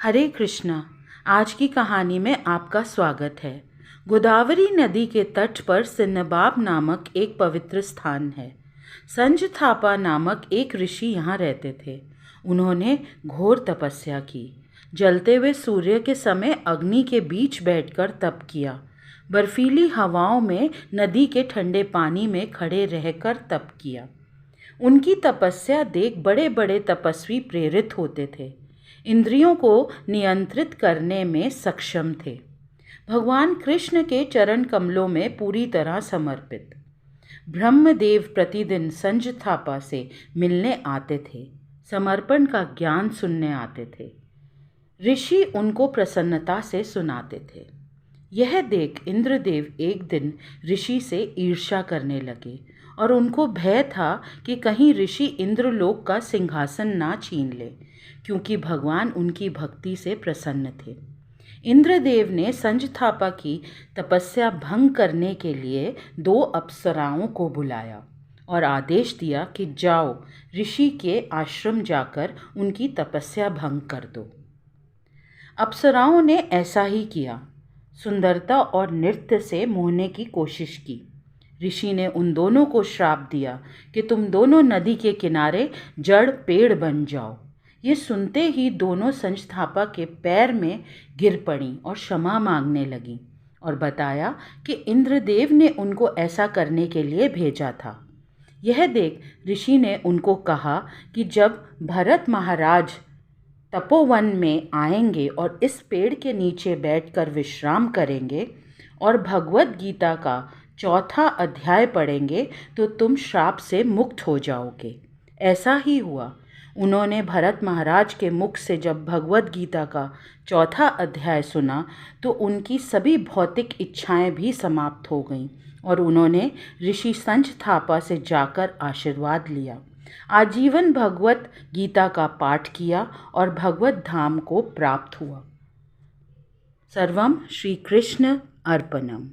हरे कृष्णा। आज की कहानी में आपका स्वागत है। गोदावरी नदी के तट पर सिन्नबाब नामक एक पवित्र स्थान है। संज थापा नामक एक ऋषि यहाँ रहते थे। उन्होंने घोर तपस्या की। जलते हुए सूर्य के समय अग्नि के बीच बैठकर तप किया। बर्फीली हवाओं में नदी के ठंडे पानी में खड़े रहकर तप किया। उनकी तपस्या देख बड़े बड़े तपस्वी प्रेरित होते थे। इंद्रियों को नियंत्रित करने में सक्षम थे। भगवान कृष्ण के चरण कमलों में पूरी तरह समर्पित। ब्रह्मदेव प्रतिदिन संज थापा से मिलने आते थे, समर्पण का ज्ञान सुनने आते थे। ऋषि उनको प्रसन्नता से सुनाते थे। यह देख इंद्रदेव एक दिन ऋषि से ईर्ष्या करने लगे और उनको भय था कि कहीं ऋषि इंद्रलोक का सिंहासन ना छीन ले, क्योंकि भगवान उनकी भक्ति से प्रसन्न थे। इंद्रदेव ने संज थापा की तपस्या भंग करने के लिए 2 अप्सराओं को बुलाया और आदेश दिया कि जाओ, ऋषि के आश्रम जाकर उनकी तपस्या भंग कर दो। अप्सराओं ने ऐसा ही किया। सुंदरता और नृत्य से मोहने की कोशिश की। ऋषि ने उन दोनों को श्राप दिया कि तुम दोनों नदी के किनारे जड़ पेड़ बन जाओ। ये सुनते ही दोनों संज थापा के पैर में गिर पड़ी और क्षमा मांगने लगी और बताया कि इंद्रदेव ने उनको ऐसा करने के लिए भेजा था। यह देख ऋषि ने उनको कहा कि जब भरत महाराज तपोवन में आएंगे और इस पेड़ के नीचे बैठकर विश्राम करेंगे और भगवत गीता का 4था अध्याय पढ़ेंगे तो तुम श्राप से मुक्त हो जाओगे। ऐसा ही हुआ। उन्होंने भरत महाराज के मुख से जब भगवत गीता का 4था अध्याय सुना तो उनकी सभी भौतिक इच्छाएं भी समाप्त हो गईं और उन्होंने ऋषि संज थापा से जाकर आशीर्वाद लिया। आजीवन भगवत गीता का पाठ किया और भगवत धाम को प्राप्त हुआ। सर्वम श्री कृष्ण अर्पणम।